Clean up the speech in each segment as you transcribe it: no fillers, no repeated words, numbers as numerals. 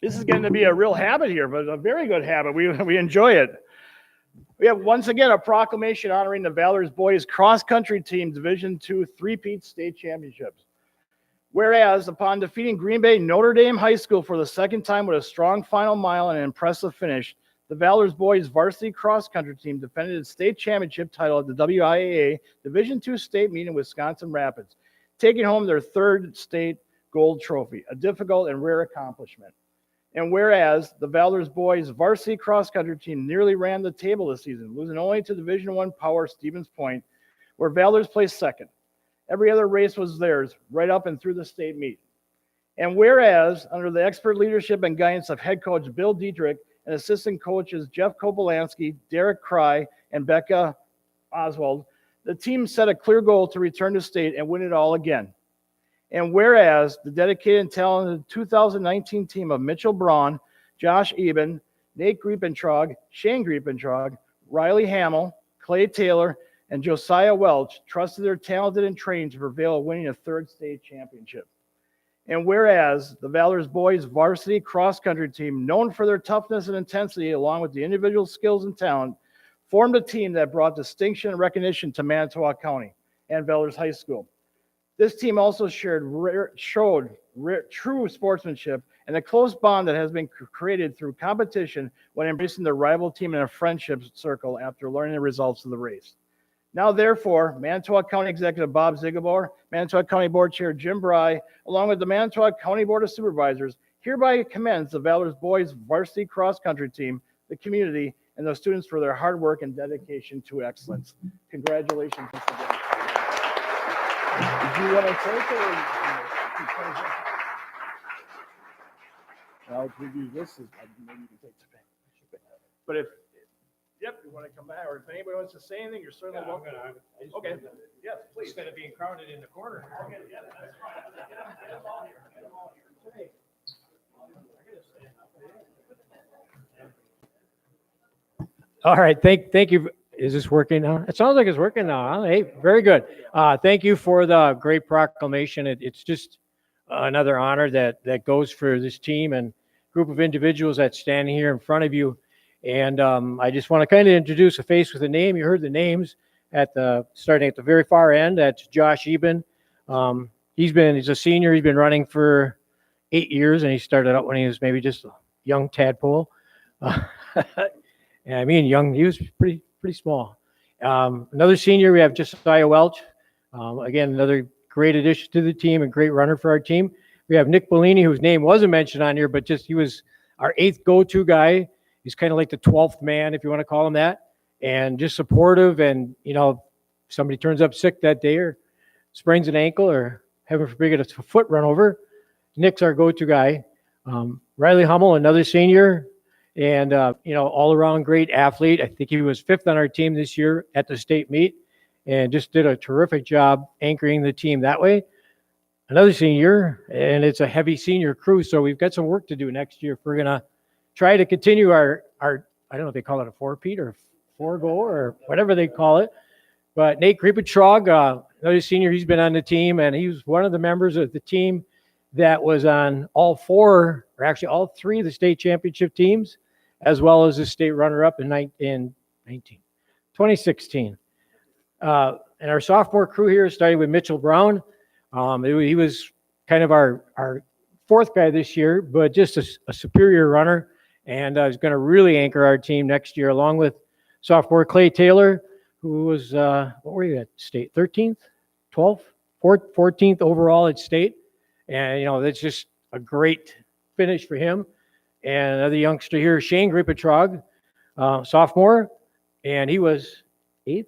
This is going to be a real habit here, but a very good habit. We enjoy it. We have once again a proclamation honoring the Valor's boys cross country team Division II three-peat state championships. Whereas, upon defeating Green Bay Notre Dame High School for the second time with a strong final mile and an impressive finish, the Valor's boys varsity cross country team defended its state championship title at the WIAA Division II state meet in Wisconsin Rapids, taking home their third state gold trophy, a difficult and rare accomplishment. And whereas the Valor's boys varsity cross country team nearly ran the table this season, losing only to Division I power Stevens Point, where Valor's placed second. Every other race was theirs, right up and through the state meet. And whereas, under the expert leadership and guidance of head coach Bill Dietrich and assistant coaches Jeff Kopolansky, Derek Cry, and Becca Oswald, the team set a clear goal to return to state and win it all again. And whereas the dedicated and talented 2019 team of Mitchell Braun, Josh Eben, Nate Griepentrog, Shane Griepentrog, Riley Hamill, Clay Taylor, and Josiah Welch trusted their talented and trained to prevail, winning a third state championship. And whereas the Valor's boys varsity cross-country team, known for their toughness and intensity, along with the individual skills and talent, formed a team that brought distinction and recognition to Manitowoc County and Valor's High School. This team also showed true sportsmanship and a close bond that has been created through competition when embracing their rival team in a friendship circle after learning the results of the race. Now, therefore, Manitowoc County Executive Bob Zigabor, Manitowoc County Board Chair Jim Bry, along with the Manitowoc County Board of Supervisors, hereby commends the Valor's boys varsity cross-country team, the community, and the students for their hard work and dedication to excellence. Congratulations. Did you want to take it? I'll give you this. Maybe you can take the pen. But if you want to come back, or if anybody wants to say anything, you're certainly welcome. Okay. Yes, please. Instead of being crowded in the corner. Okay, yeah, that's fine. Get them all here. Get them all here. All right, thank you. Is this working now? It sounds like it's working now. Huh? Hey, very good. Thank you for the great proclamation. It's just another honor that goes for this team and group of individuals that's standing here in front of you. And I just want to kind of introduce a face with a name. You heard the names starting at the very far end. That's Josh Eben. He's a senior. He's been running for 8 years, and he started out when he was maybe just a young tadpole. I mean, young. He was pretty small. Another senior, we have Josiah Welch. Again, another great addition to the team and great runner for our team. We have Nick Bellini, whose name wasn't mentioned on here, but he was our 8th go-to guy. He's kind of like the 12th man, if you want to call him that, and just supportive. And, somebody turns up sick that day or sprains an ankle or, heaven forbid, gets a foot run over, Nick's our go-to guy. Riley Hummel, another senior, and, all-around great athlete. I think he was 5th on our team this year at the state meet and just did a terrific job anchoring the team that way. Another senior, and it's a heavy senior crew, so we've got some work to do next year if we're going to try to continue our I don't know if they call it a 4-peat or 4-go or whatever they call it. But Nate Griepentrog, another senior, he's been on the team, and he was one of the members of the team that was on all 3 of the state championship teams, as well as the state runner-up in 2016. And our sophomore crew here started with Mitchell Brown. He was kind of our 4th guy this year, but just a superior runner, and is going to really anchor our team next year, along with sophomore Clay Taylor, who was, what were you at state, 13th, 12th, 14th overall at state. And, that's just a great finish for him. And another youngster here, Shane Griepentrog, sophomore, and he was 8th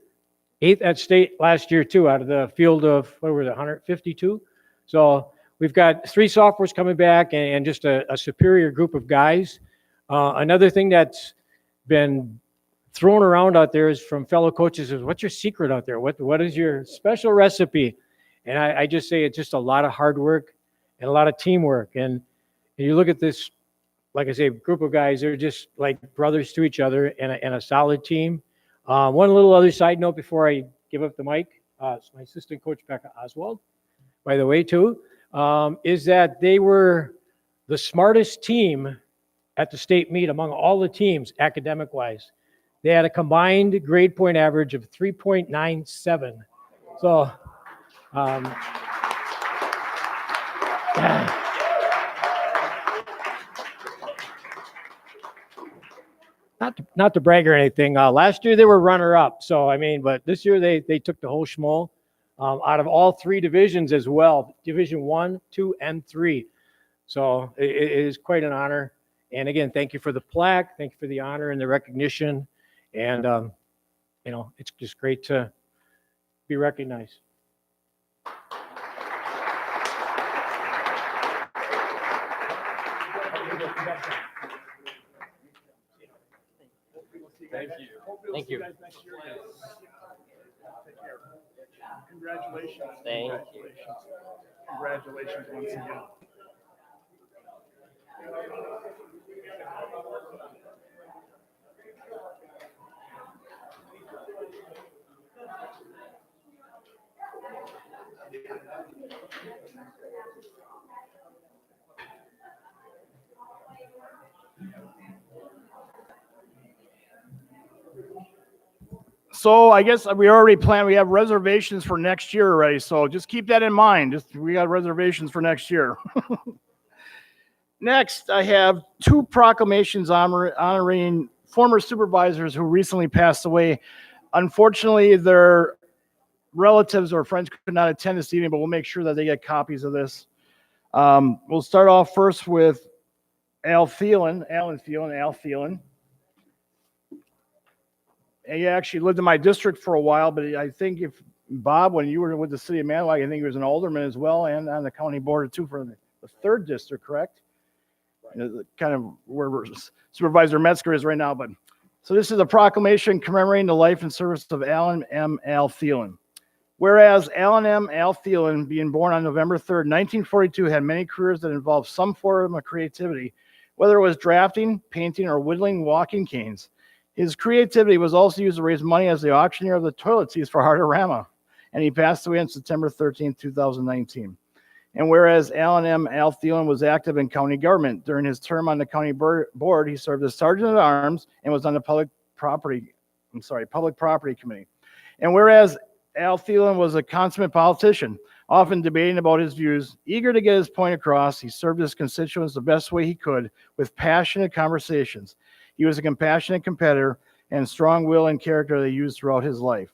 at state last year, too, out of the field of, 152. So we've got 3 sophomores coming back and just a superior group of guys. Another thing that's been thrown around out there is from fellow coaches is, what's your secret out there? What is your special recipe? And I just say it's just a lot of hard work and a lot of teamwork. And you look at this, like I say, group of guys, they're just like brothers to each other and a solid team. One little other side note before I give up the mic, it's my assistant coach, Becca Oswald, by the way, too, is that they were the smartest team at the state meet among all the teams academic-wise. They had a combined grade point average of 3.97. So, not to brag or anything. Last year they were runner-up. So I mean, but this year they took the whole schmo out of all three divisions as well, Division 1, 2, and 3. So it is quite an honor. And again, thank you for the plaque. Thank you for the honor and the recognition. And it's just great to be recognized. Thank you. Thank you. Congratulations. Thank you. Congratulations once again. So I guess we already planned, we have reservations for next year already, so just keep that in mind. We got reservations for next year. Next, I have two proclamations honoring former supervisors who recently passed away. Unfortunately, their relatives or friends could not attend this evening, but we'll make sure that they get copies of this. We'll start off first with Alan Thielen. And he actually lived in my district for a while, but I think if Bob, when you were with the city of Manitowoc, I think he was an alderman as well and on the county board too for the third district, correct? Kind of where Supervisor Metzger is right now. But so this is a proclamation commemorating the life and service of Alan M. Al Thielen. Whereas Alan M. Al Thielen, being born on November 3rd, 1942, had many careers that involved some form of creativity, whether it was drafting, painting, or whittling walking canes. His creativity was also used to raise money as the auctioneer of the toilet seats for Heartorama, and he passed away on September 13, 2019. And whereas Alan M. Al Thielen was active in county government, during his term on the county board, he served as Sergeant at Arms and was on the Public Property Committee. And whereas Al Thielen was a consummate politician, often debating about his views, eager to get his point across, he served his constituents the best way he could with passionate conversations. He was a compassionate competitor and strong will and character that he used throughout his life.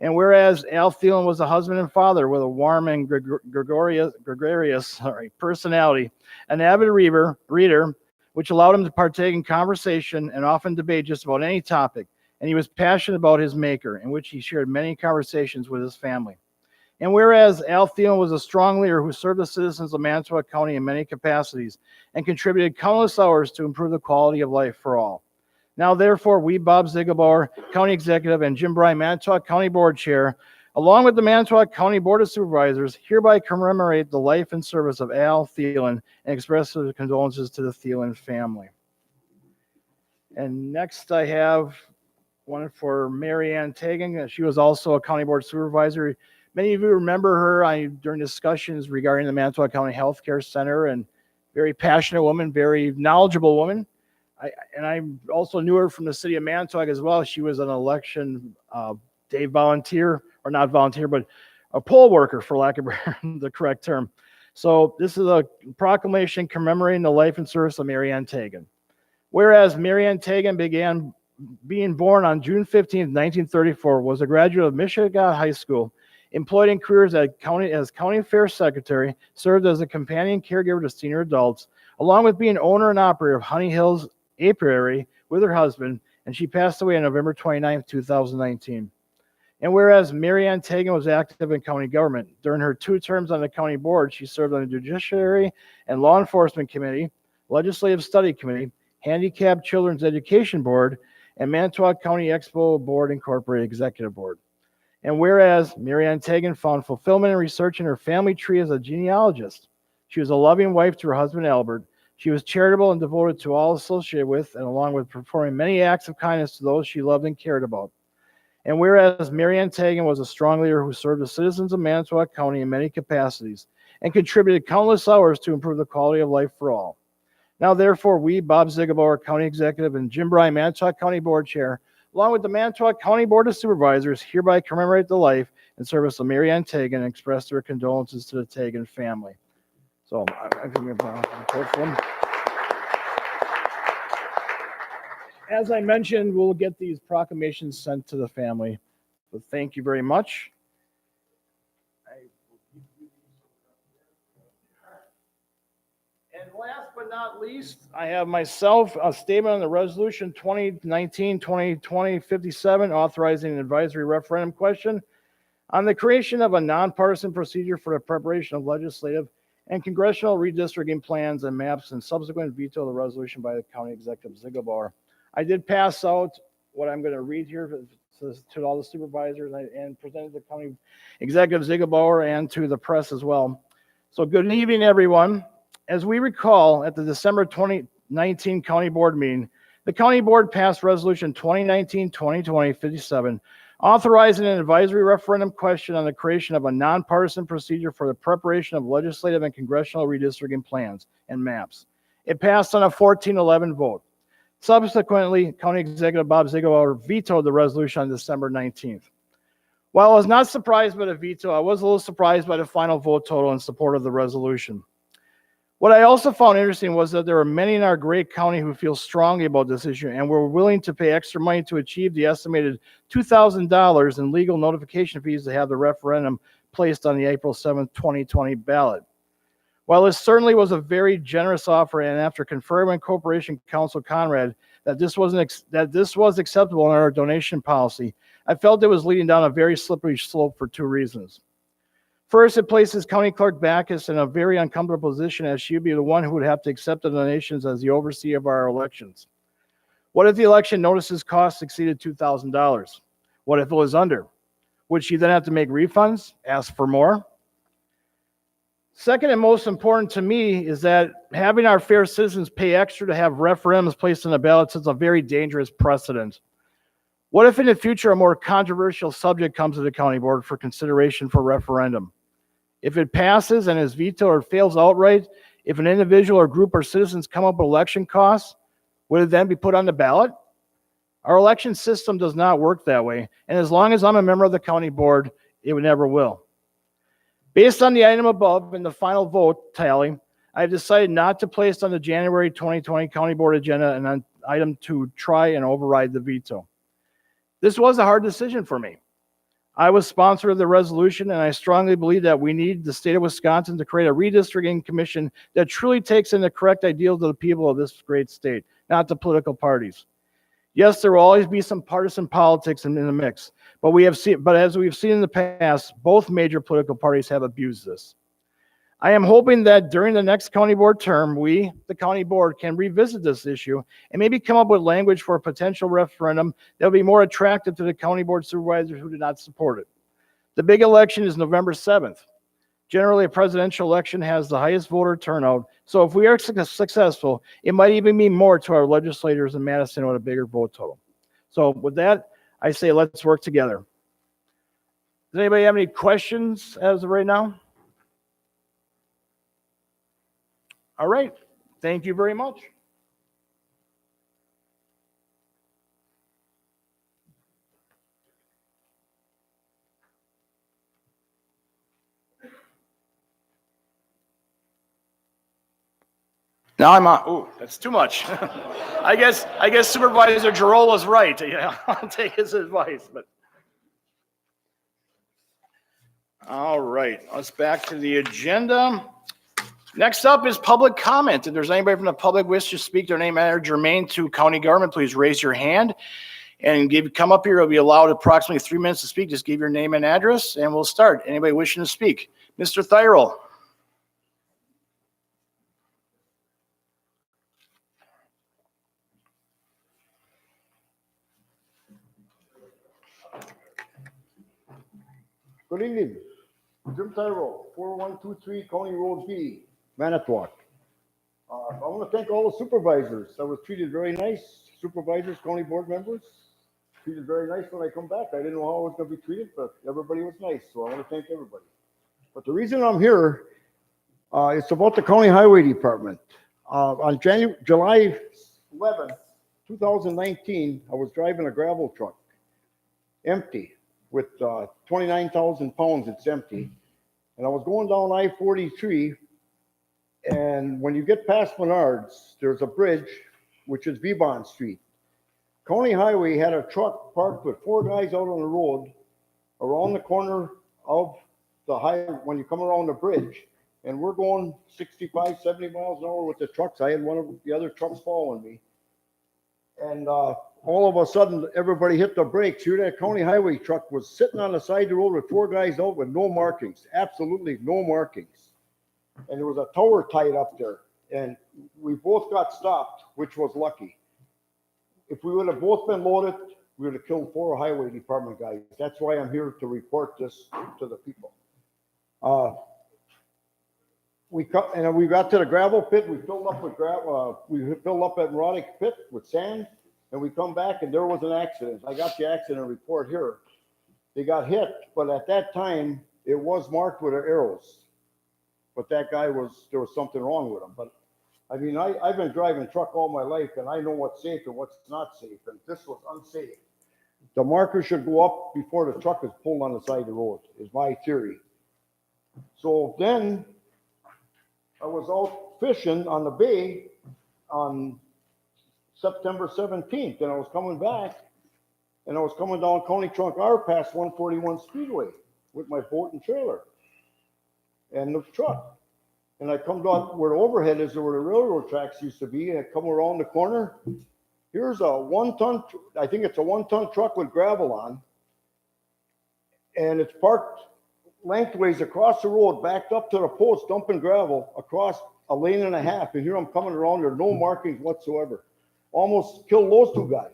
And whereas Al Thielen was a husband and father with a warm and gregarious personality, an avid reader, which allowed him to partake in conversation and often debate just about any topic. And he was passionate about his maker, in which he shared many conversations with his family. And whereas Al Thielen was a strong leader who served the citizens of Manitowoc County in many capacities and contributed countless hours to improve the quality of life for all. Now, therefore, we, Bob Ziegelbauer, County Executive, and Jim Bry, Manitowoc County Board Chair, along with the Manitowoc County Board of Supervisors, hereby commemorate the life and service of Al Thielen and express our condolences to the Thielen family. And next I have one for Mary Ann Tagan. She was also a County Board Supervisor. Many of you remember her during discussions regarding the Manitowoc County Health Care Center, and very passionate woman, very knowledgeable woman. I also knew her from the city of Manitowoc as well. She was an election day volunteer, or not volunteer, but a poll worker, for lack of the correct term. So this is a proclamation commemorating the life and service of Mary Ann Tagan. Whereas Mary Ann Tagan began being born on June 15, 1934, was a graduate of Michigan High School, employed in careers as county affairs secretary, served as a companion caregiver to senior adults, along with being owner and operator of Honey Hills Apiary with her husband, and she passed away on November 29, 2019. And whereas Mary Ann Tagan was active in county government, during her 2 terms on the county board, she served on the Judiciary and Law Enforcement Committee, Legislative Study Committee, Handicapped Children's Education Board, and Manitowoc County Expo Board Incorporated Executive Board. And whereas Mary Ann Tagan found fulfillment in researching her family tree as a genealogist, she was a loving wife to her husband Albert. She was charitable and devoted to all associated with, and along with performing many acts of kindness to those she loved and cared about. And whereas Mary Ann Tagan was a strong leader who served the citizens of Manitowoc County in many capacities and contributed countless hours to improve the quality of life for all. Now therefore, we, Bob Ziegelbauer, County Executive, and Jim Bryan, Manitowoc County Board Chair, along with the Manitowoc County Board of Supervisors, hereby commemorate the life and service of Mary Ann Tagan and express their condolences to the Tagan family. So, as I mentioned, we'll get these proclamations sent to the family. But thank you very much. And last but not least, I have myself a statement on the resolution 2019-2020-57 authorizing an advisory referendum question on the creation of a nonpartisan procedure for the preparation of legislative and congressional redistricting plans and maps and subsequent veto of the resolution by the County Executive Ziegelbauer. I did pass out what I'm going to read here to all the supervisors and presented to County Executive Ziegelbauer and to the press as well. So good evening, everyone. As we recall, at the December 2019 County Board meeting, the County Board passed Resolution 2019-2020-57, authorizing an advisory referendum question on the creation of a nonpartisan procedure for the preparation of legislative and congressional redistricting plans and maps. It passed on a 14-11 vote. Subsequently, County Executive Bob Ziegelbauer vetoed the resolution on December 19th. While I was not surprised by the veto, I was a little surprised by the final vote total in support of the resolution. What I also found interesting was that there are many in our great county who feel strongly about this issue and were willing to pay extra money to achieve the estimated $2,000 in legal notification fees to have the referendum placed on the April 7th, 2020 ballot. While this certainly was a very generous offer, and after confirming with Corporation Counsel Conrad that this was acceptable in our donation policy, I felt it was leading down a very slippery slope for two reasons. First, it places County Clerk Backus in a very uncomfortable position, as she would be the one who would have to accept the donations as the overseer of our elections. What if the election notices costs exceeded $2,000? What if it was under? Would she then have to make refunds, ask for more? Second, and most important to me, is that having our fair citizens pay extra to have referendums placed on the ballot is a very dangerous precedent. What if in the future a more controversial subject comes to the county board for consideration for referendum? If it passes and is vetoed or fails outright, if an individual or group or citizens come up with election costs, would it then be put on the ballot? Our election system does not work that way, and as long as I'm a member of the county board, it never will. Based on the item above and the final vote tally, I have decided not to place on the January 2020 county board agenda an item to try and override the veto. This was a hard decision for me. I was sponsor of the resolution, and I strongly believe that we need the state of Wisconsin to create a redistricting commission that truly takes in the correct ideals of the people of this great state, not the political parties. Yes, there will always be some partisan politics in the mix, but as we've seen in the past, both major political parties have abused this. I am hoping that during the next county board term, we, the county board, can revisit this issue and maybe come up with language for a potential referendum that will be more attractive to the county board supervisors who do not support it. The big election is November 7th. Generally, a presidential election has the highest voter turnout, so if we are successful, it might even mean more to our legislators in Madison with a bigger vote total. So with that, I say let's work together. Does anybody have any questions as of right now? All right. Thank you very much. Now I'm on. Ooh, that's too much. I guess Supervisor Girola's right. Yeah, I'll take his advice. But all right, let's back to the agenda. Next up is public comment. If there's anybody from the public wish to speak their name matter germane to county government, please raise your hand and come up here. You'll be allowed approximately 3 minutes to speak. Just give your name and address, and we'll start. Anybody wishing to speak? Mr. Thyrell. Good evening. Jim Tyrell, 4123 County Road B, Manitowoc. I want to thank all the supervisors. I was treated very nice. Supervisors, county board members, treated very nice when I come back. I didn't know how I was going to be treated, but everybody was nice. So I want to thank everybody. But the reason I'm here, it's about the county highway department. On July 11th, 2019, I was driving a gravel truck, empty, with 29,000 pounds, it's empty. And I was going down I-43, and when you get past Menards, there's a bridge, which is Vebon Street. County Highway had a truck parked with 4 guys out on the road around the corner of the highway when you come around the bridge. And we're going 65, 70 miles an hour with the trucks. I had one of the other trucks following me. And all of a sudden, everybody hit the brakes. Here, that county highway truck was sitting on the side of the road with 4 guys out with no markings, absolutely no markings. And there was a tower tied up there. And we both got stopped, which was lucky. If we would have both been loaded, we would have killed 4 highway department guys. That's why I'm here to report this to the people. We got to the gravel pit. We filled up with gravel. We filled up at Roddick pit with sand, and we come back and there was an accident. I got the accident report here. They got hit, but at that time it was marked with arrows. But that guy there was something wrong with him. But I mean, I've been driving truck all my life, and I know what's safe and what's not safe. And this was unsafe. The marker should go up before the truck is pulled on the side of the road, is my theory. So then I was out fishing on the bay on September 17th, and I was coming back, and I was coming down County Trunk R past 141 Speedway with my boat and trailer and the truck. And I come down where the overhead is, where the railroad tracks used to be, and I come around the corner. Here's a 1-ton, I think it's a 1-ton truck with gravel on, and it's parked lengthways across the road, backed up to the post, dumping gravel across a lane and a half. And here I'm coming around, there are no markings whatsoever. Almost killed those 2 guys.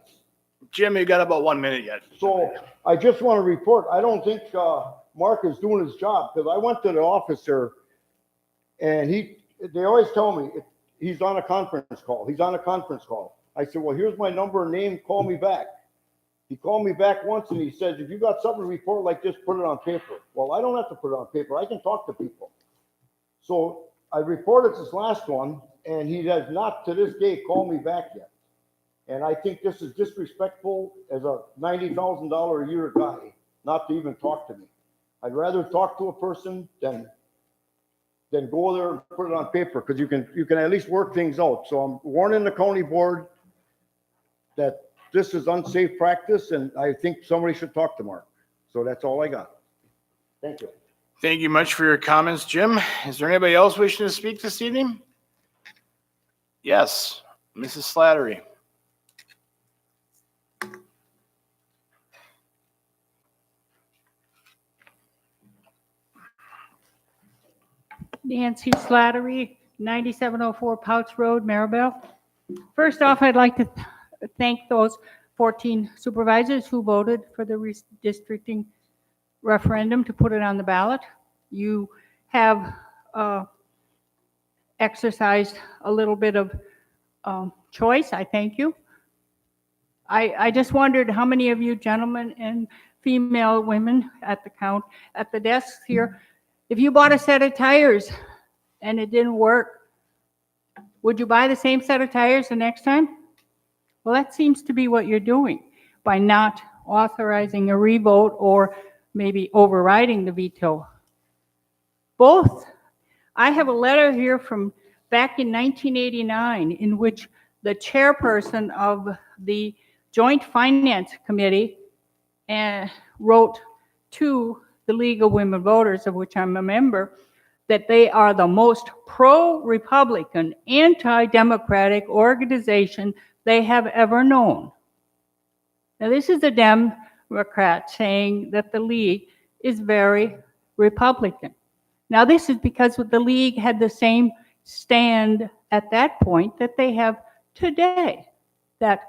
Jim, you got about 1 minute yet. So I just want to report, I don't think Mark is doing his job, because I went to the office there, and they always tell me he's on a conference call. He's on a conference call. I said, well, here's my number and name, call me back. He called me back once and he said, if you got something to report like this, put it on paper. Well, I don't have to put it on paper. I can talk to people. So I reported this last one, and he has not to this day called me back yet. And I think this is disrespectful as a $90,000 a year guy not to even talk to me. I'd rather talk to a person than go there and put it on paper, because you can at least work things out. So I'm warning the county board that this is unsafe practice, and I think somebody should talk to Mark. So that's all I got. Thank you. Thank you much for your comments, Jim. Is there anybody else wishing to speak this evening? Yes, Mrs. Slattery. Nancy Slattery, 9704 Pouch Road, Maribel. First off, I'd like to thank those 14 supervisors who voted for the redistricting referendum to put it on the ballot. You have exercised a little bit of choice. I thank you. I just wondered how many of you gentlemen and female women at the desks here, if you bought a set of tires and it didn't work, would you buy the same set of tires the next time? Well, that seems to be what you're doing by not authorizing a revote or maybe overriding the veto. Both. I have a letter here from back in 1989 in which the chairperson of the Joint Finance Committee wrote to the League of Women Voters, of which I'm a member, that they are the most pro-Republican, anti-democratic organization they have ever known. Now, this is a Democrat saying that the League is very Republican. Now, this is because the League had the same stand at that point that they have today, that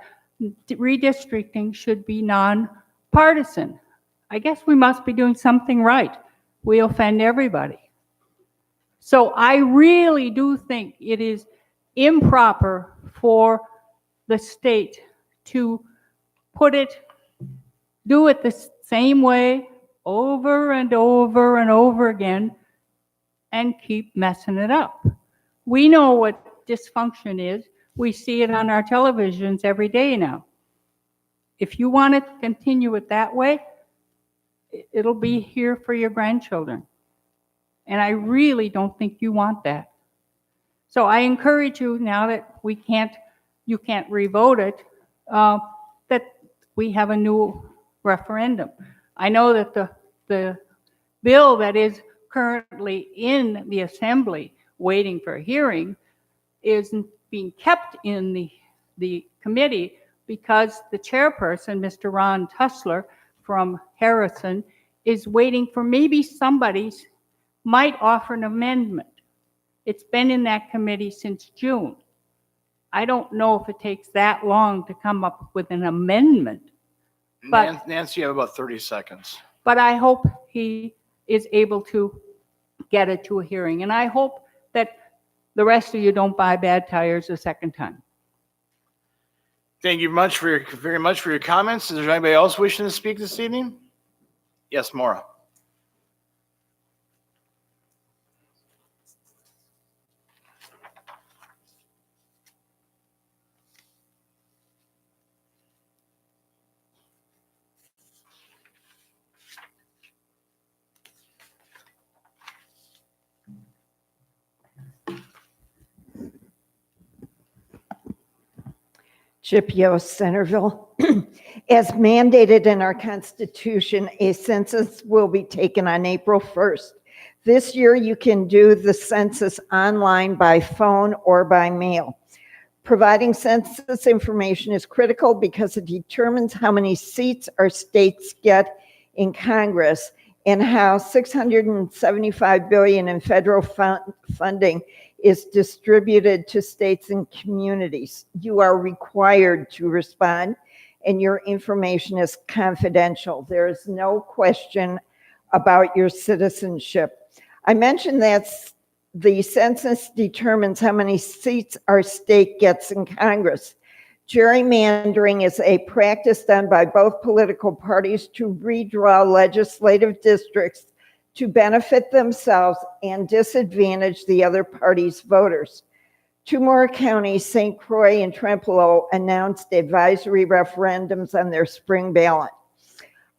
redistricting should be nonpartisan. I guess we must be doing something right. We offend everybody. So I really do think it is improper for the state to do it the same way over and over and over again and keep messing it up. We know what dysfunction is. We see it on our televisions every day now. If you want to continue it that way, it'll be here for your grandchildren. And I really don't think you want that. So I encourage you, now that you can't revote it, that we have a new referendum. I know that the bill that is currently in the assembly waiting for a hearing is being kept in the committee because the chairperson, Mr. Ron Tussler from Harrison, is waiting for maybe somebody might offer an amendment. It's been in that committee since June. I don't know if it takes that long to come up with an amendment. But Nancy, you have about 30 seconds. But I hope he is able to get it to a hearing. And I hope that the rest of you don't buy bad tires a second time. Thank you very much for your comments. Is there anybody else wishing to speak this evening? Yes, Maura. Chip Yost, Centerville. As mandated in our Constitution, a census will be taken on April 1st. This year, you can do the census online by phone or by mail. Providing census information is critical because it determines how many seats our states get in Congress and how $675 billion in federal funding is distributed to states and communities. You are required to respond, and your information is confidential. There is no question about your citizenship. I mentioned that the census determines how many seats our state gets in Congress. Gerrymandering is a practice done by both political parties to redraw legislative districts to benefit themselves and disadvantage the other party's voters. Two more counties, St. Croix and Trempealeau, announced advisory referendums on their spring ballot.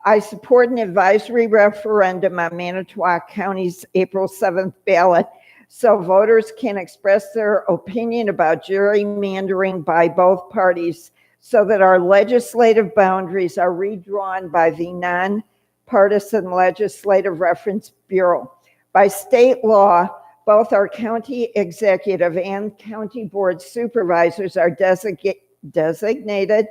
I support an advisory referendum on Manitowoc County's April 7th ballot so voters can express their opinion about gerrymandering by both parties so that our legislative boundaries are redrawn by the non-partisan Legislative Reference Bureau. By state law, both our county executive and county board supervisors are designated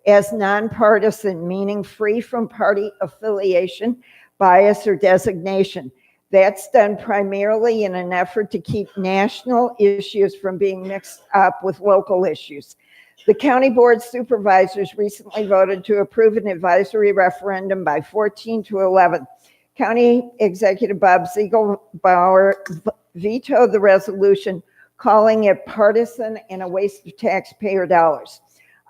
as nonpartisan, meaning free from party affiliation, bias, or designation. That's done primarily in an effort to keep national issues from being mixed up with local issues. The County Board Supervisors recently voted to approve an advisory referendum by 14-11. County Executive Bob Ziegelbauer vetoed the resolution, calling it partisan and a waste of taxpayer dollars.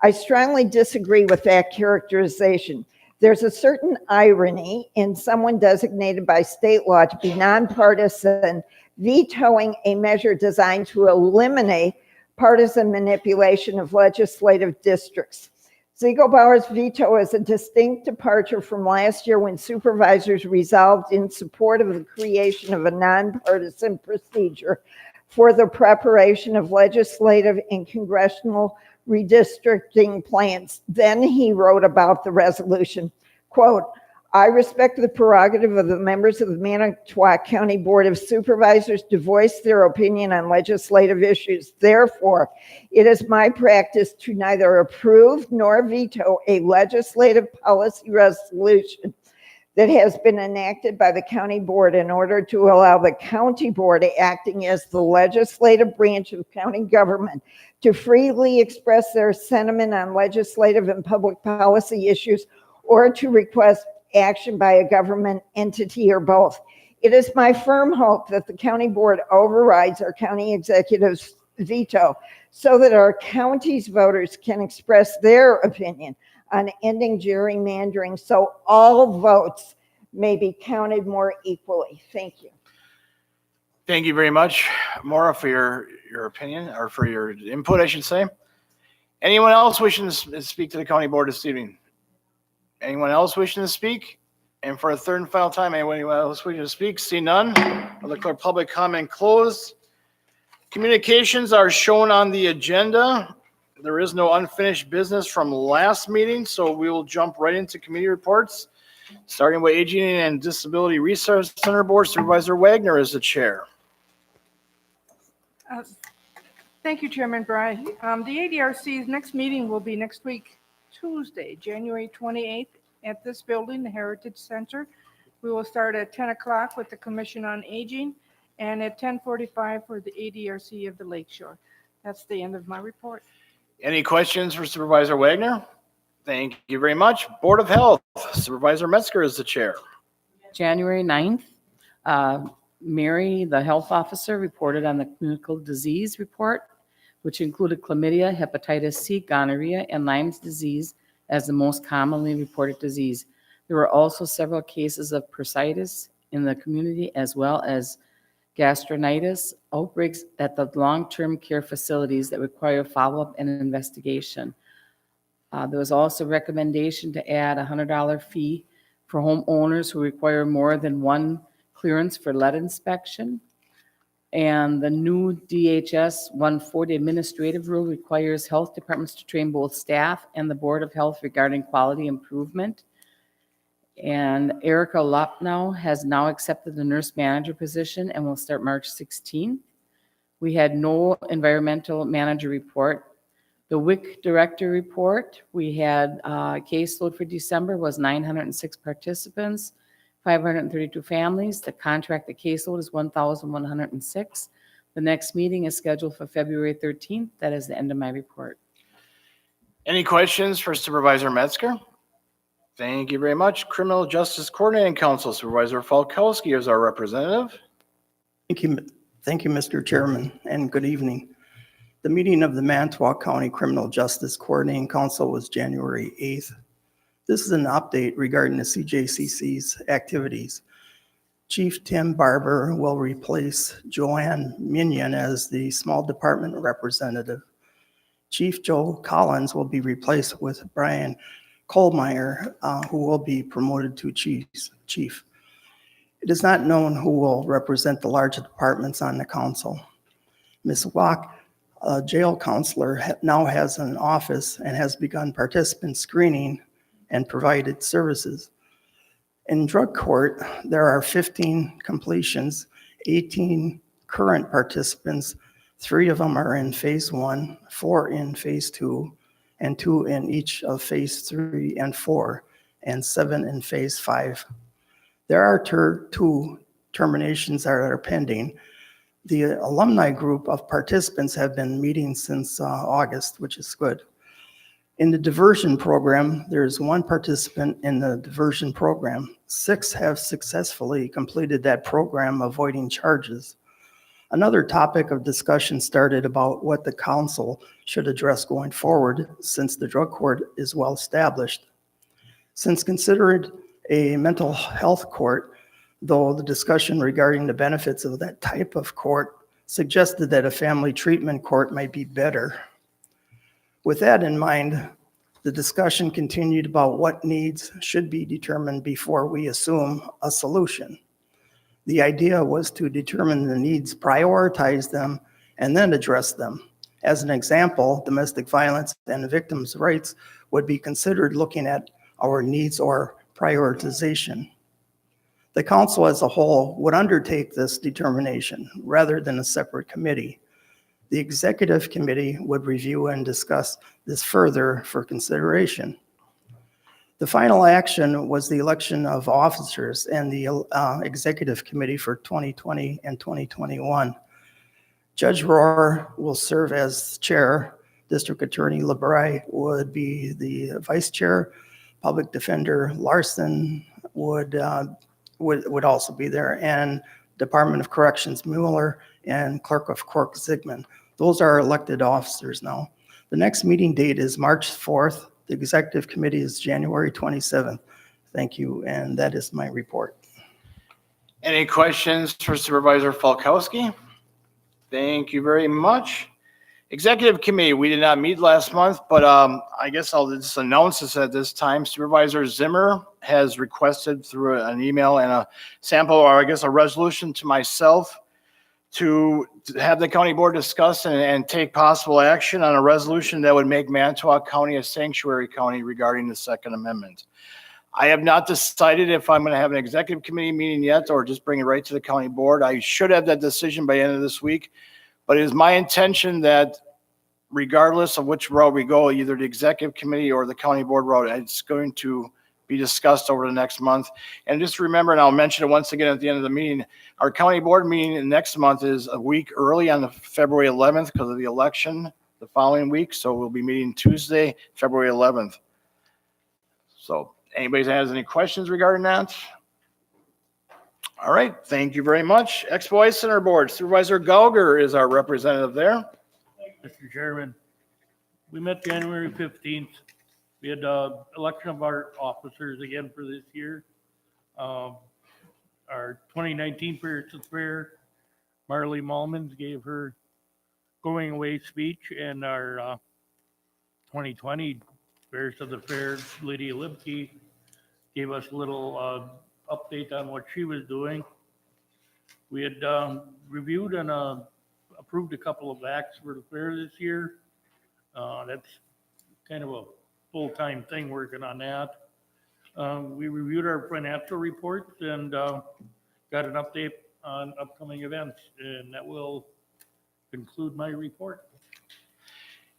I strongly disagree with that characterization. There's a certain irony in someone designated by state law to be nonpartisan vetoing a measure designed to eliminate partisan manipulation of legislative districts. Ziegelbauer's veto is a distinct departure from last year when supervisors resolved in support of the creation of a nonpartisan procedure for the preparation of legislative and congressional redistricting plans. Then he wrote about the resolution, quote, I respect the prerogative of the members of the Manitowoc County Board of Supervisors to voice their opinion on legislative issues. Therefore, it is my practice to neither approve nor veto a legislative policy resolution that has been enacted by the county board in order to allow the county board, acting as the legislative branch of county government, to freely express their sentiment on legislative and public policy issues or to request action by a government entity or both. It is my firm hope that the county board overrides our county executive's veto so that our county's voters can express their opinion on ending gerrymandering so all votes may be counted more equally. Thank you. Thank you very much, Maura, for your your opinion, or for your input, I should say. Anyone else wishing to speak to the county board this evening? Anyone else wishing to speak? And for a third and final time, anyone else wishing to speak? See none. I'll declare public comment closed. Communications are shown on the agenda. There is no unfinished business from last meeting, so we will jump right into committee reports, starting with Aging and Disability Resource Center Board. Supervisor Wagner is the chair. Thank you, Chairman Bry. The ADRC's next meeting will be next week, Tuesday, January 28th, at this building, the Heritage Center. We will start at 10 o'clock with the Commission on Aging and at 10:45 for the ADRC of the Lakeshore. That's the end of my report. Any questions for Supervisor Wagner? Thank you very much. Board of Health, Supervisor Metzger is the chair. January 9th, Mary, the health officer, reported on the clinical disease report, which included chlamydia, hepatitis C, gonorrhea, and Lyme's disease as the most commonly reported disease. There were also several cases of bursitis in the community, as well as gastronitis outbreaks at the long-term care facilities that require follow-up and investigation. There was also recommendation to add a $100 fee for homeowners who require more than one clearance for lead inspection. And the new DHS 140 administrative rule requires health departments to train both staff and the Board of Health regarding quality improvement. And Erica Lopnow has now accepted the nurse manager position and will start March 16th. We had no environmental manager report. The WIC director report, we had caseload for December was 906 participants, 532 families. The contracted caseload is 1,106. The next meeting is scheduled for February 13th. That is the end of my report. Any questions for Supervisor Metzger? Thank you very much. Criminal Justice Coordinating Council, Supervisor Falkowski is our representative. Thank you, Mr. Chairman, and good evening. The meeting of the Manitowoc County Criminal Justice Coordinating Council was January 8th. This is an update regarding the CJCC's activities. Chief Tim Barber will replace Joanne Minion as the small department representative. Chief Joe Collins will be replaced with Brian Kohlmeyer, who will be promoted to chief. It is not known who will represent the large departments on the council. Ms. Wack, a jail counselor, now has an office and has begun participant screening and provided services. In drug court, there are 15 completions, 18 current participants. 3 of them are in phase 1, 4 in phase 2, and 2 in each of phase 3 and 4, and 7 in phase 5. There are 2 terminations that are pending. The alumni group of participants have been meeting since August, which is good. In the diversion program, there's 1 participant in the diversion program. 6 have successfully completed that program, avoiding charges. Another topic of discussion started about what the council should address going forward, since the drug court is well established. Since considered a mental health court, though the discussion regarding the benefits of that type of court suggested that a family treatment court might be better. With that in mind, the discussion continued about what needs should be determined before we assume a solution. The idea was to determine the needs, prioritize them, and then address them. As an example, domestic violence and victims' rights would be considered looking at our needs or prioritization. The council as a whole would undertake this determination rather than a separate committee. The executive committee would review and discuss this further for consideration. The final action was the election of officers and the executive committee for 2020 and 2021. Judge Rohr will serve as chair. District Attorney LeBray would be the vice chair. Public Defender Larson would also be there, and Department of Corrections Mueller and Clerk of Court Zigman. Those are elected officers now. The next meeting date is March 4th. The executive committee is January 27th. Thank you, and that is my report. Any questions for Supervisor Falkowski? Thank you very much. Executive Committee, we did not meet last month, but I guess I'll just announce this at this time. Supervisor Zimmer has requested through an email and a sample, or I guess a resolution to myself to have the county board discuss and take possible action on a resolution that would make Manitowoc County a sanctuary county regarding the Second Amendment. I have not decided if I'm going to have an executive committee meeting yet or just bring it right to the county board. I should have that decision by the end of this week, but it is my intention that regardless of which route we go, either the executive committee or the county board route, it's going to be discussed over the next month. And just remember, and I'll mention it once again at the end of the meeting, our county board meeting next month is a week early on the February 11th because of the election the following week. So we'll be meeting Tuesday, February 11th. So anybody has any questions regarding that? All right, thank you very much. Expo Ice Center Board, Supervisor Gauger is our representative there. Mr. Chairman, we met January 15th. We had election of our officers again for this year. Our 2019 Fairs to the Fair, Marley Mullmans gave her going away speech, and our 2020 Fairs to the Fair, Lydia Lipke, gave us a little update on what she was doing. We had reviewed and approved a couple of acts for the fair this year. That's kind of a full-time thing working on that. We reviewed our financial reports and got an update on upcoming events, and that will conclude my report.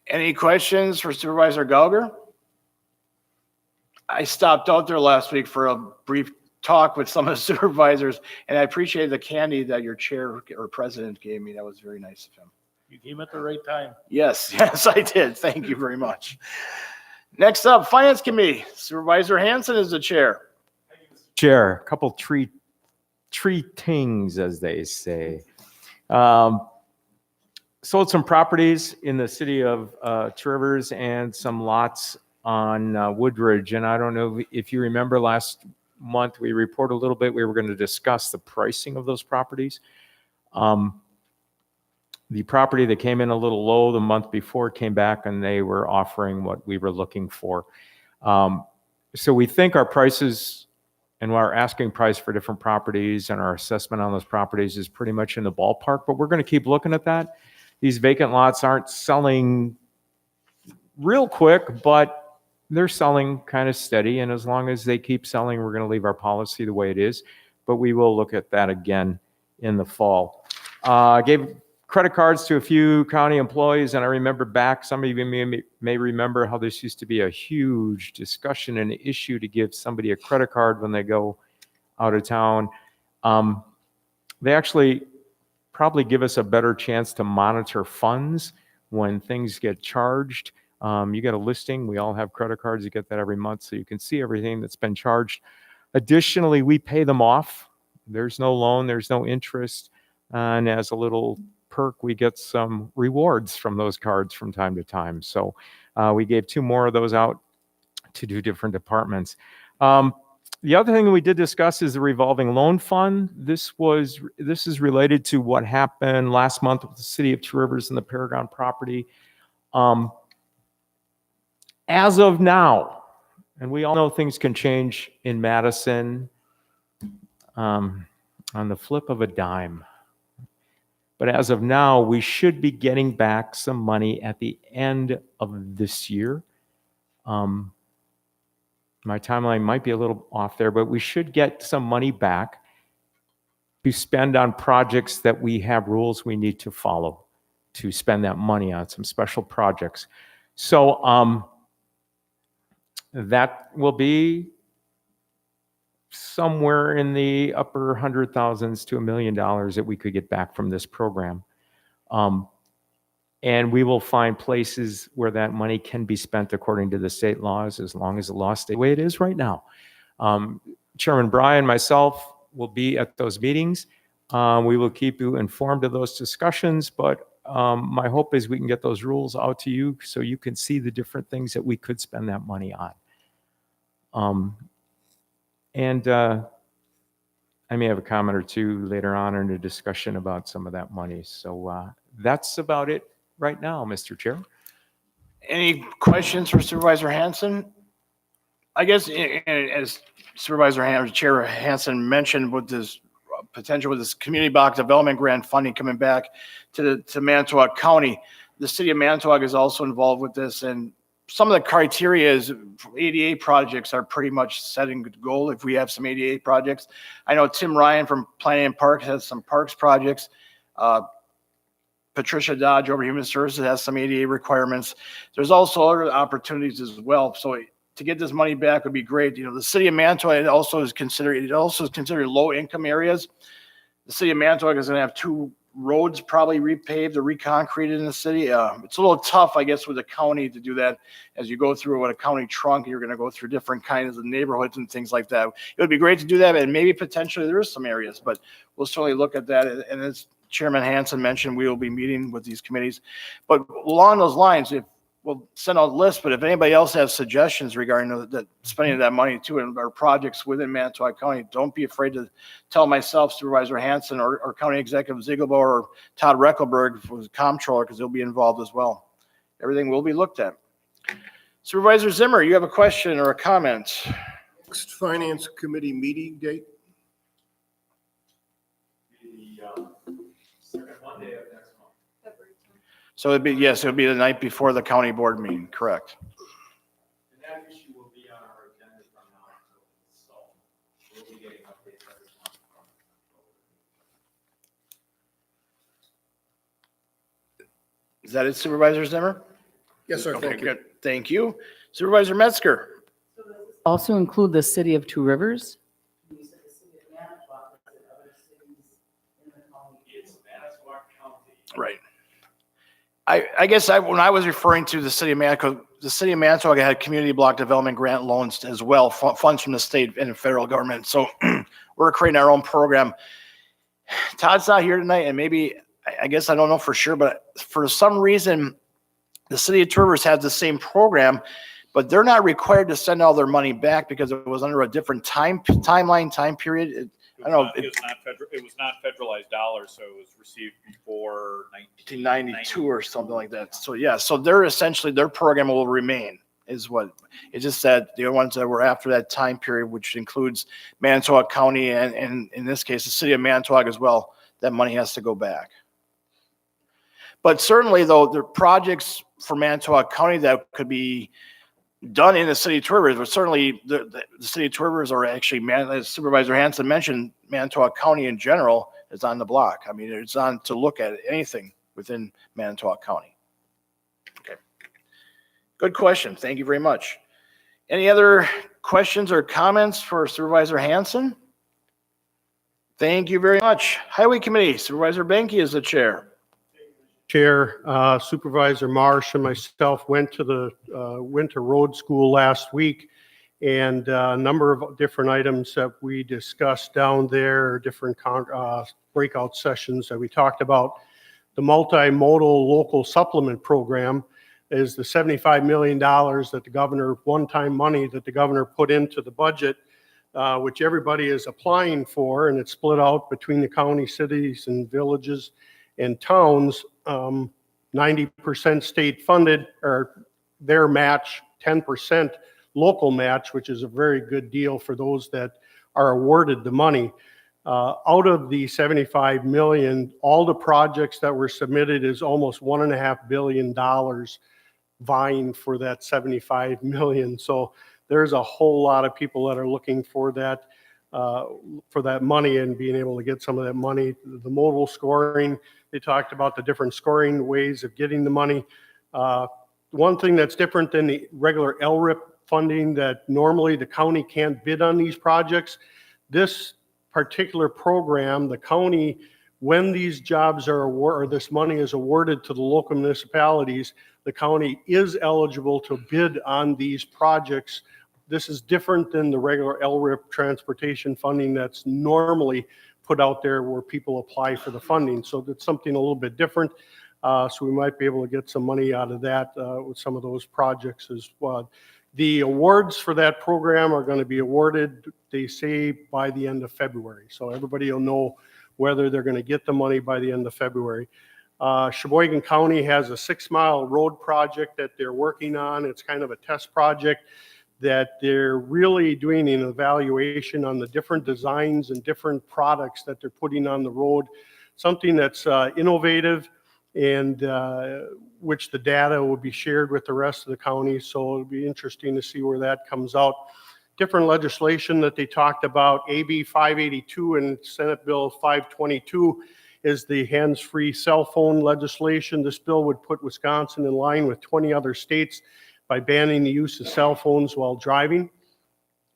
Any questions for Supervisor Gauger? I stopped out there last week for a brief talk with some of the supervisors, and I appreciate the candy that your chair or president gave me. That was very nice of him. You came at the right time. Yes, yes, I did. Thank you very much. Next up, Finance Committee. Supervisor Hanson is the chair. Chair, a couple tree things, as they say. Sold some properties in the city of Two Rivers and some lots on Woodridge. And I don't know if you remember last month, we reported a little bit. We were going to discuss the pricing of those properties. The property that came in a little low the month before came back and they were offering what we were looking for. So we think our prices and our asking price for different properties and our assessment on those properties is pretty much in the ballpark, but we're going to keep looking at that. These vacant lots aren't selling real quick, but they're selling kind of steady. And as long as they keep selling, we're going to leave our policy the way it is, but we will look at that again in the fall. Gave credit cards to a few county employees, and I remember back, some of you may remember how this used to be a huge discussion and issue to give somebody a credit card when they go out of town. They actually probably give us a better chance to monitor funds when things get charged. You get a listing, we all have credit cards, you get that every month, so you can see everything that's been charged. Additionally, we pay them off. There's no loan, there's no interest, and as a little perk, we get some rewards from those cards from time to time. So we gave 2 more of those out to 2 different departments. The other thing we did discuss is the revolving loan fund. This is related to what happened last month with the city of Two Rivers and the Paragon property. As of now, and we all know things can change in Madison on the flip of a dime. But as of now, we should be getting back some money at the end of this year. My timeline might be a little off there, but we should get some money back to spend on projects that we have rules we need to follow to spend that money on, some special projects. So that will be somewhere in the upper $100,000s to $1 million that we could get back from this program. And we will find places where that money can be spent according to the state laws, as long as the law stays the way it is right now. Chairman Bryan and myself will be at those meetings. We will keep you informed of those discussions, but my hope is we can get those rules out to you so you can see the different things that we could spend that money on. And I may have a comment or two later on in a discussion about some of that money. So that's about it right now, Mr. Chair. Any questions for Supervisor Hanson? I guess as Chair Hanson mentioned, with this potential with this community block development grant funding coming back to Manitowoc County, the city of Manitowoc is also involved with this, and some of the criteria is ADA projects are pretty much set in goal if we have some ADA projects. I know Tim Ryan from Planning and Parks has some parks projects. Patricia Dodge over Human Services has some ADA requirements. There's also other opportunities as well. So to get this money back would be great. You know, the city of Manitowoc also is considered low income areas. The city of Manitowoc is going to have 2 roads probably repaved or reconcreted in the city. It's a little tough, I guess, with the county to do that. As you go through with a county trunk, you're going to go through different kinds of neighborhoods and things like that. It would be great to do that, and maybe potentially there is some areas, but we'll certainly look at that. And as Chairman Hanson mentioned, we will be meeting with these committees. But along those lines, we'll send out a list, but if anybody else has suggestions regarding the spending of that money too, and our projects within Manitowoc County, don't be afraid to tell myself, Supervisor Hanson, or County Executive Ziegelbauer, or Todd Reckelberg, who's Comptroller, because they'll be involved as well. Everything will be looked at. Supervisor Zimmer, you have a question or a comment? Next Finance Committee meeting date? Second Monday of next month. So it'd be, yes, it would be the night before the county board meeting, correct? And that issue will be on our agenda from now until so we'll be getting updates every month. Is that it, Supervisor Zimmer? Yes, sir. Okay, Thank you. good. Thank you. Supervisor Metzger. Also include the city of Two Rivers. Right. I guess when I was referring to the city of Manitowoc had community block development grant loans as well, funds from the state and federal government. So we're creating our own program. Todd's not here tonight, and maybe, I guess I don't know for sure, but for some reason, the city of Two Rivers has the same program, but they're not required to send all their money back because it was under a different time period. I don't know. It was not federalized dollars, so it was received before 1992 or something like that. So yeah, so they're essentially, their program will remain, is what it just said. The ones that were after that time period, which includes Manitowoc County and in this case, the city of Manitowoc as well, that money has to go back. But certainly though, the projects for Manitowoc County that could be done in the city of Two Rivers, but certainly the city of Two Rivers, or actually, as Supervisor Hanson mentioned, Manitowoc County in general is on the block. I mean, it's on to look at anything within Manitowoc County. Okay. Good question. Thank you very much. Any other questions or comments for Supervisor Hanson? Thank you very much. Highway Committee, Supervisor Benke is the chair. Chair, Supervisor Marsh and myself went to the Winter Road School last week, and a number of different items that we discussed down there, different breakout sessions that we talked about. The multimodal local supplement program is the $75 million that the governor, one-time money that the governor put into the budget, which everybody is applying for, and it's split out between the county, cities, and villages and towns. 90% state funded, or their match, 10% local match, which is a very good deal for those that are awarded the money. Out of the 75 million, all the projects that were submitted is almost $1.5 billion vying for that 75 million. So there's a whole lot of people that are looking for that money and being able to get some of that money. The modal scoring, they talked about the different scoring ways of getting the money. One thing that's different than the regular LRIP funding, that normally the county can't bid on these projects. This particular program, the county, when these jobs are awarded, or this money is awarded to the local municipalities, the county is eligible to bid on these projects. This is different than the regular LRIP transportation funding that's normally put out there where people apply for the funding. So that's something a little bit different. So we might be able to get some money out of that with some of those projects as well. The awards for that program are going to be awarded, they say, by the end of February. So everybody will know whether they're going to get the money by the end of February. Sheboygan County has a 6-mile road project that they're working on. It's kind of a test project that they're really doing an evaluation on the different designs and different products that they're putting on the road. Something that's innovative and which the data will be shared with the rest of the county. So it'll be interesting to see where that comes out. Different legislation that they talked about, AB 582 and Senate Bill 522 is the hands-free cell phone legislation. This bill would put Wisconsin in line with 20 other states by banning the use of cell phones while driving.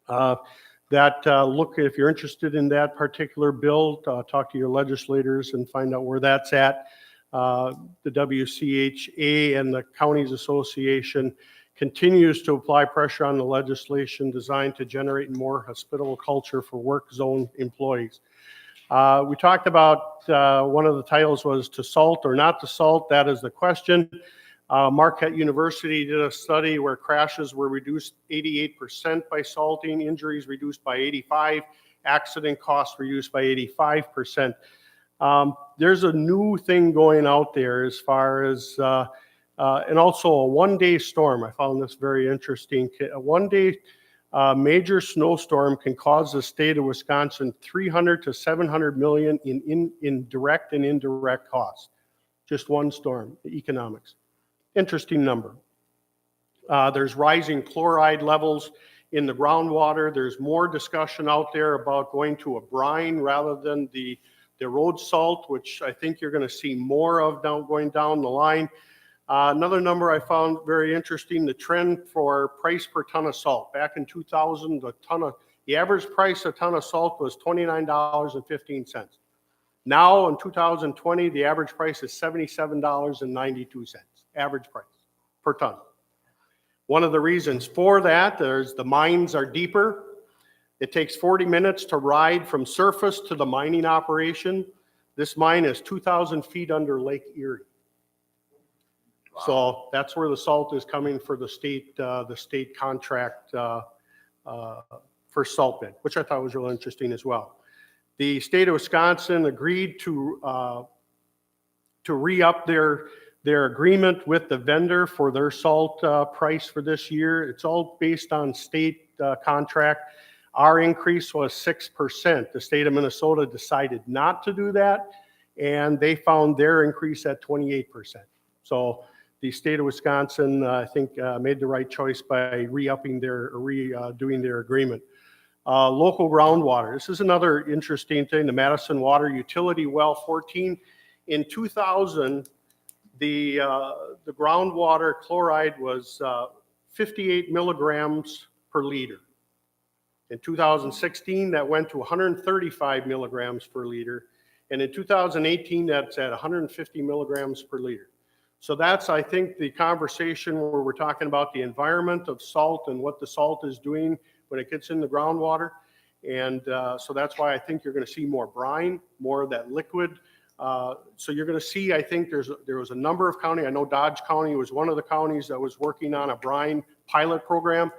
Look, if you're interested in that particular bill, talk to your legislators and find out where that's at. The WCHA and the Counties Association continues to apply pressure on the legislation designed to generate a more hospitable culture for work zone employees. We talked about one of the titles was to salt or not to salt. That is the question. Marquette University did a study where crashes were reduced 88% by salting, injuries reduced by 85%, accident costs reduced by 85%. There's a new thing going out there as far as, and also a one-day storm. I found this very interesting. A one-day major snowstorm can cause the state of Wisconsin 300 to 700 million in direct and indirect costs. Just one storm, the economics. Interesting number. There's rising chloride levels in the groundwater. There's more discussion out there about going to a brine rather than the road salt, which I think you're going to see more of going down the line. Another number I found very interesting, the trend for price per ton of salt. Back in 2000, the average price a ton of salt was $29.15. Now in 2020, the average price is $77.92, average price per ton. One of the reasons for that, the mines are deeper. It takes 40 minutes to ride from surface to the mining operation. This mine is 2,000 feet under Lake Erie. Wow. So that's where the salt is coming for the state contract for salt bid, which I thought was really interesting as well. The state of Wisconsin agreed to re-up their agreement with the vendor for their salt price for this year. It's all based on state contract. Our increase was 6%. The state of Minnesota decided not to do that, and they found their increase at 28%. So the state of Wisconsin, I think, made the right choice by redoing their agreement. Local groundwater. This is another interesting thing. The Madison Water Utility Well 14. In 2000, the groundwater chloride was 58 milligrams per liter. In 2016, that went to 135 milligrams per liter. And in 2018, that's at 150 milligrams per liter. So that's, I think, the conversation where we're talking about the environment of salt and what the salt is doing when it gets in the groundwater. And so that's why I think you're going to see more brine, more of that liquid. So you're going to see, I think there was a number of counties. I know Dodge County was one of the counties that was working on a brine pilot program.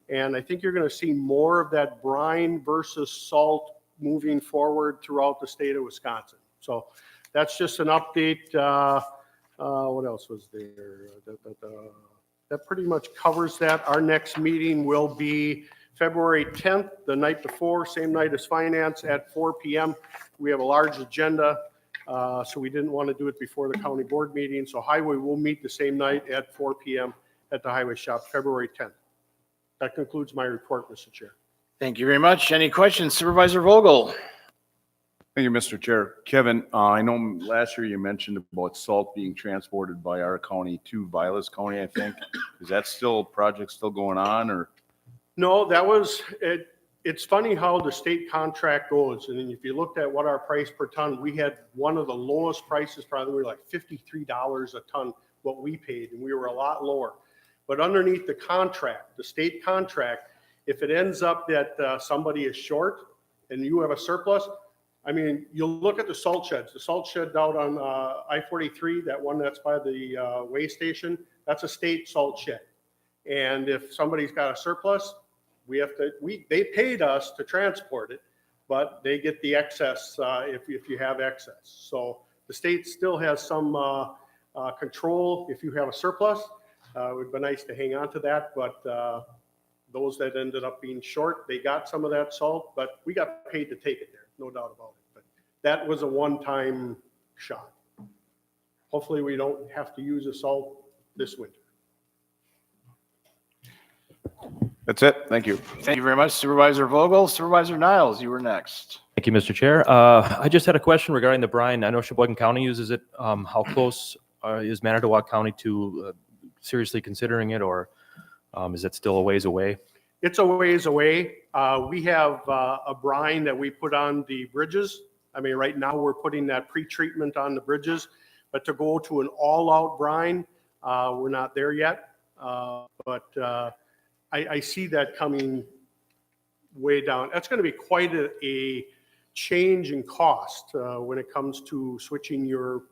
And I think you're going to see more of that brine versus salt moving forward throughout the state of Wisconsin. So that's just an update. What else was there? That pretty much covers that. Our next meeting will be February 10th, the night before, same night as finance at 4 p.m. We have a large agenda, so we didn't want to do it before the county board meeting. So highway will meet the same night at 4 p.m. at the highway shop, February 10th. That concludes my report, Mr. Chair. Thank you very much. Any questions? Supervisor Vogel? Thank you, Mr. Chair. Kevin, I know last year you mentioned about salt being transported by our county to Vilas County, I think. Is that project still going on, or? No, that was it. It's funny how the state contract goes. And if you looked at what our price per ton, we had one of the lowest prices, probably we were like $53 a ton, what we paid, and we were a lot lower. But underneath the contract, the state contract, if it ends up that somebody is short and you have a surplus, I mean, you'll look at the salt sheds. The salt shed out on I-43, that one that's by the way station, that's a state salt shed. And if somebody's got a surplus, they paid us to transport it, but they get the excess if you have excess. So the state still has some control if you have a surplus. It would be nice to hang on to that, but those that ended up being short, they got some of that salt, but we got paid to take it there, no doubt about it. But that was a one-time shot. Hopefully we don't have to use the salt this winter. That's it. Thank you. Thank you very much, Supervisor Vogel. Supervisor Niles, you were next. Thank you, Mr. Chair. I just had a question regarding the brine. I know Sheboygan County uses it. How close is Manitowoc County to seriously considering it, or is it still a ways away? It's a ways away. We have a brine that we put on the bridges. I mean, right now we're putting that pre-treatment on the bridges, but to go to an all-out brine, we're not there yet. I see that coming way down. That's going to be quite a change in cost when it comes to switching your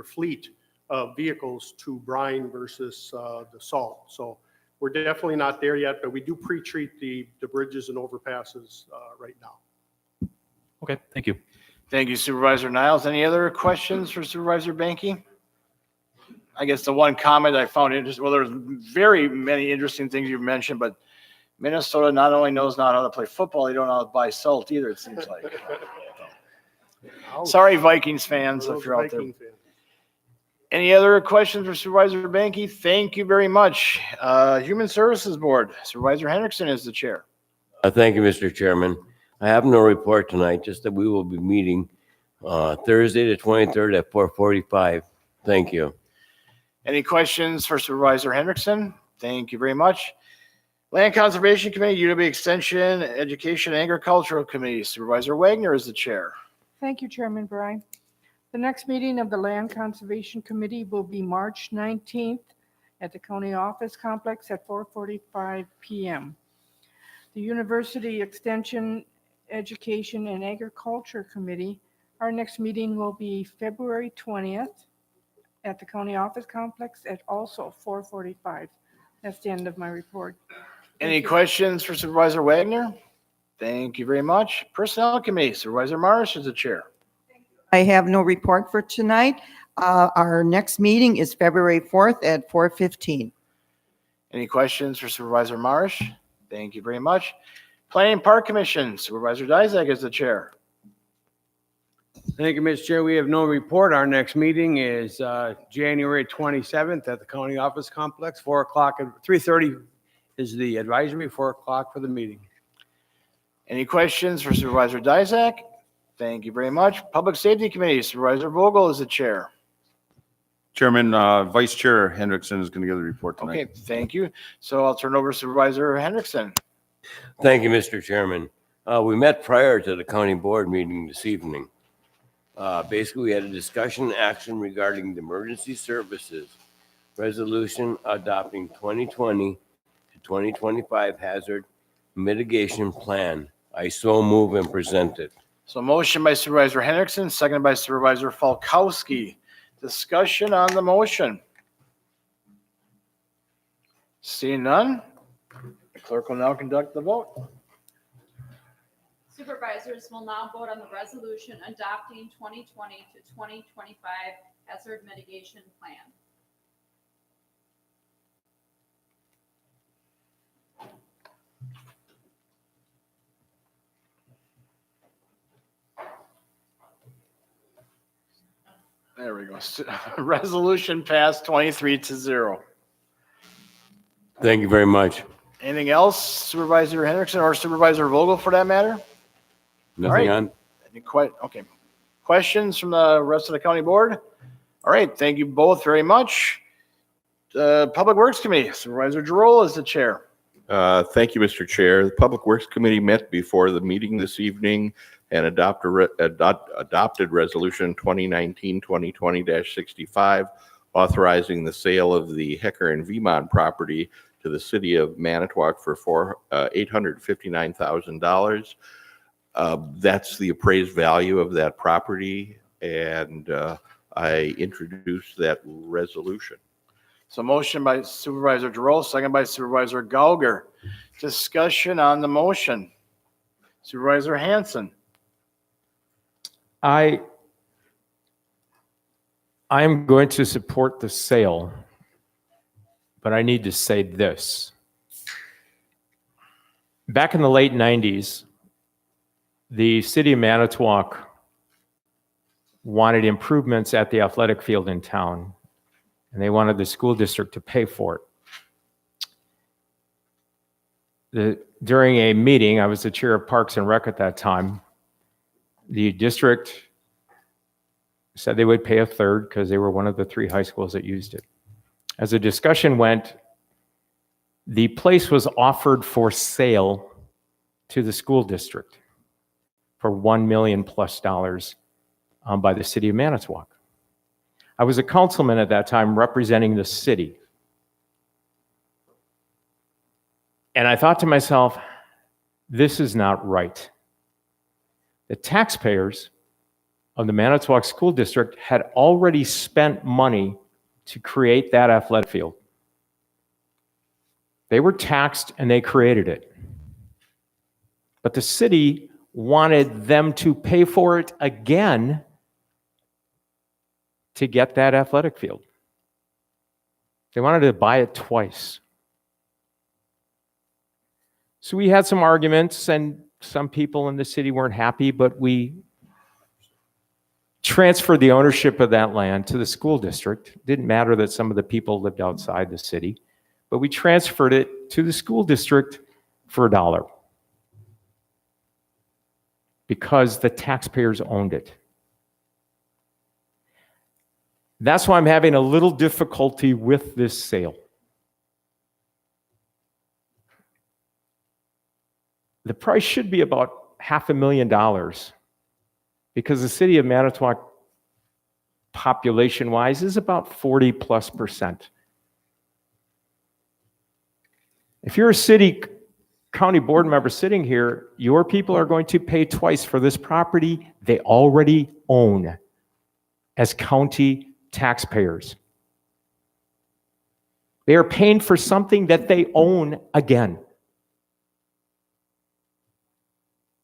fleet of vehicles to brine versus the salt. So we're definitely not there yet, but we do pre-treat the bridges and overpasses right now. Okay, thank you. Thank you, Supervisor Niles. Any other questions for Supervisor Banky? I guess the one comment I found interesting, well, there's very many interesting things you've mentioned, but Minnesota not only knows not how to play football, they don't know how to buy salt either, it seems like. Sorry, Vikings fans, if you're out there. Any other questions for Supervisor Banky? Thank you very much. Human Services Board, Supervisor Hendrickson is the chair. Thank you, Mr. Chairman. I have no report tonight, just that we will be meeting Thursday the 23rd at 4:45. Thank you. Any questions for Supervisor Hendrickson? Thank you very much. Land Conservation Committee, UW Extension, Education, and Agricultural Committee, Supervisor Wagner is the chair. Thank you, Chairman Bry. The next meeting of the Land Conservation Committee will be March 19th at the County Office Complex at 4:45 p.m. The University Extension, Education, and Agriculture Committee, our next meeting will be February 20th at the County Office Complex at also 4:45. That's the end of my report. Any questions for Supervisor Wagner? Thank you very much. Personnel Committee, Supervisor Marsh is the chair. I have no report for tonight. Our next meeting is February 4th at 4:15. Any questions for Supervisor Marsh? Thank you very much. Planning and Park Commission, Supervisor Dizak is the chair. Thank you, Mr. Chair. We have no report. Our next meeting is January 27th at the County Office Complex, 4 o'clock, 3:30 is the advisory, 4 o'clock for the meeting. Any questions for Supervisor Dizak? Thank you very much. Public Safety Committee, Supervisor Vogel is the chair. Chairman, Vice Chair Hendrickson is going to give the report tonight. Okay, thank you. So I'll turn over to Supervisor Hendrickson. Thank you, Mr. Chairman. We met prior to the county board meeting this evening. Basically, we had a discussion action regarding the emergency services resolution adopting 2020 to 2025 hazard mitigation plan. I so move and present it. So motion by Supervisor Hendrickson, seconded by Supervisor Falkowski. Discussion on the motion. Seeing none, the clerk will now conduct the vote. Supervisors will now vote on the resolution adopting 2020 to 2025 hazard mitigation plan. There we go. Resolution passed 23-0. Thank you very much. Anything else, Supervisor Hendrickson or Supervisor Vogel for that matter? Nothing on. Okay. Questions from the rest of the county board? All right. Thank you both very much. The Public Works Committee, Supervisor Girola is the chair. Thank you, Mr. Chair. The Public Works Committee met before the meeting this evening and adopted Resolution 2019-2020-65, authorizing the sale of the Hecker and Vemont property to the city of Manitowoc for $859,000. That's the appraised value of that property, and I introduced that resolution. So motion by Supervisor Giroux, second by Supervisor Gauger. Discussion on the motion. Supervisor Hanson. I am going to support the sale, but I need to say this. Back in the late 90s, the city of Manitowoc wanted improvements at the athletic field in town, and they wanted the school district to pay for it. During a meeting, I was the chair of Parks and Rec at that time, the district said they would pay a third because they were one of the 3 high schools that used it. As the discussion went, the place was offered for sale to the school district for $1 million plus by the city of Manitowoc. I was a councilman at that time representing the city. And I thought to myself, this is not right. The taxpayers of the Manitowoc School District had already spent money to create that athletic field. They were taxed and they created it. But the city wanted them to pay for it again to get that athletic field. They wanted to buy it twice. So we had some arguments, and some people in the city weren't happy, but we transferred the ownership of that land to the school district. It didn't matter that some of the people lived outside the city, but we transferred it to the school district for $1 because the taxpayers owned it. That's why I'm having a little difficulty with this sale. The price should be about $500,000 because the city of Manitowoc, population-wise, is about 40+%. If you're a city county board member sitting here, your people are going to pay twice for this property they already own as county taxpayers. They are paying for something that they own again.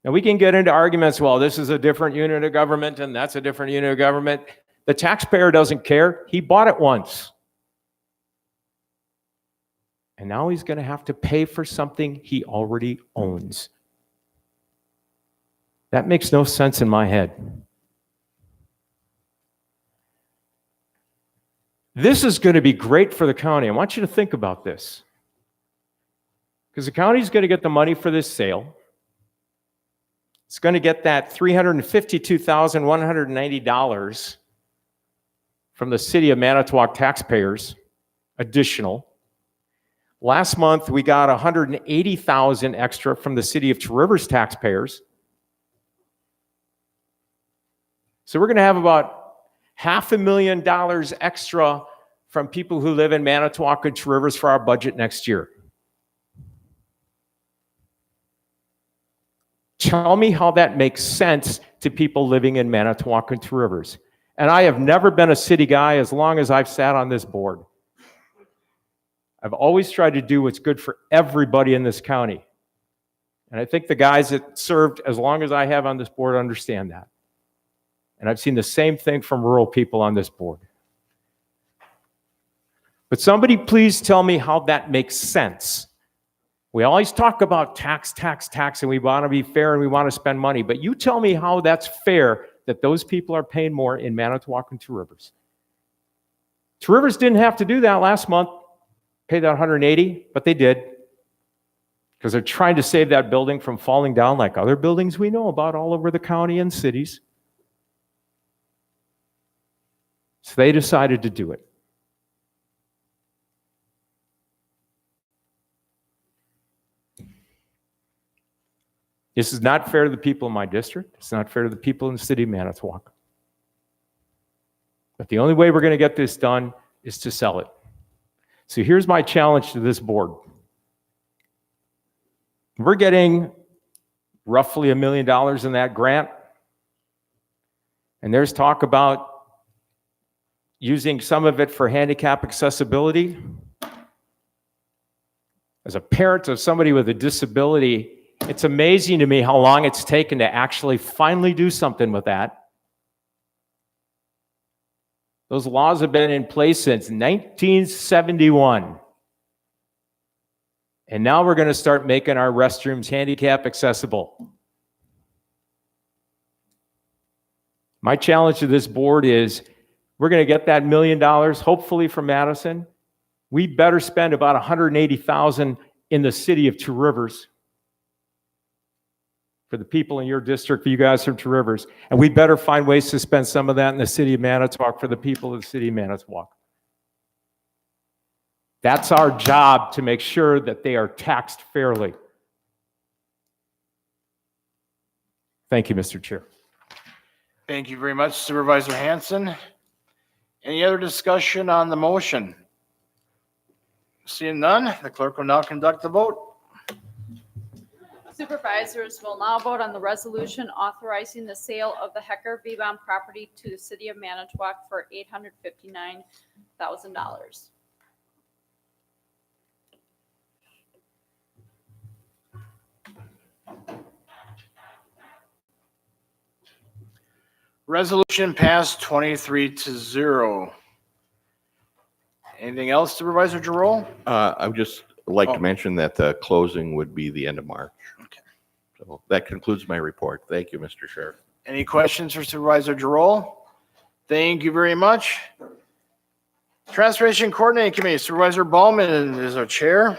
Now, we can get into arguments, well, this is a different unit of government and that's a different unit of government. The taxpayer doesn't care. He bought it once. And now he's going to have to pay for something he already owns. That makes no sense in my head. This is going to be great for the county. I want you to think about this. Because the county is going to get the money for this sale. It's going to get that $352,190 from the city of Manitowoc taxpayers, additional. Last month, we got $180,000 extra from the city of Two Rivers taxpayers. So we're going to have about $500,000 extra from people who live in Manitowoc and Two Rivers for our budget next year. Tell me how that makes sense to people living in Manitowoc and Two Rivers. And I have never been a city guy as long as I've sat on this board. I've always tried to do what's good for everybody in this county. And I think the guys that served as long as I have on this board understand that. And I've seen the same thing from rural people on this board. But somebody please tell me how that makes sense. We always talk about tax, and we want to be fair and we want to spend money. But you tell me how that's fair that those people are paying more in Manitowoc and Two Rivers. Two Rivers didn't have to do that last month, pay that $180, but they did. Because they're trying to save that building from falling down like other buildings we know about all over the county and cities. So they decided to do it. This is not fair to the people in my district. It's not fair to the people in the city of Manitowoc. But the only way we're going to get this done is to sell it. So here's my challenge to this board. We're getting roughly $1 million in that grant. And there's talk about using some of it for handicap accessibility. As a parent of somebody with a disability, it's amazing to me how long it's taken to actually finally do something with that. Those laws have been in place since 1971. And now we're going to start making our restrooms handicap accessible. My challenge to this board is we're going to get that $1 million, hopefully from Madison. We better spend about $180,000 in the city of Two Rivers for the people in your district, for you guys from Two Rivers. And we better find ways to spend some of that in the city of Manitowoc for the people of the city of Manitowoc. That's our job, to make sure that they are taxed fairly. Thank you, Mr. Chair. Thank you very much, Supervisor Hanson. Any other discussion on the motion? Seeing none, the clerk will now conduct the vote. Supervisors will now vote on the resolution authorizing the sale of the Hecker Bebon property to the city of Manitowoc for $859,000. Resolution passed 23-0. Anything else, Supervisor Giroux? I would just like to mention that the closing would be the end of March. Okay. So that concludes my report. Thank you, Mr. Sheriff. Any questions for Supervisor Giroux? Thank you very much. Transportation Coordinating Committee, Supervisor Ballman is our chair.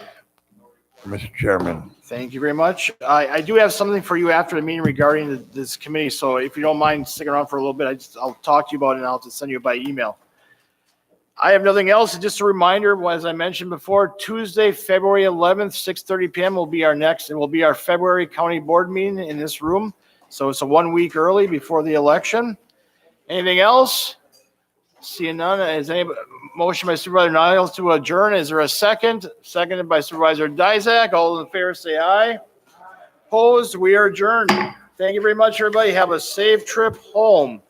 Mr. Chairman. Thank you very much. I do have something for you after the meeting regarding this committee, so if you don't mind sticking around for a little bit, I'll talk to you about it and I'll just send you by email. I have nothing else. Just a reminder, as I mentioned before, Tuesday, February 11th, 6:30 p.m. will be our February county board meeting in this room. So it's a 1 week early before the election. Anything else? Seeing none, is any motion by Supervisor Niles to adjourn? Is there a second? Seconded by Supervisor Dizak. All in favor say aye. Opposed? We are adjourned. Thank you very much, everybody. Have a safe trip home.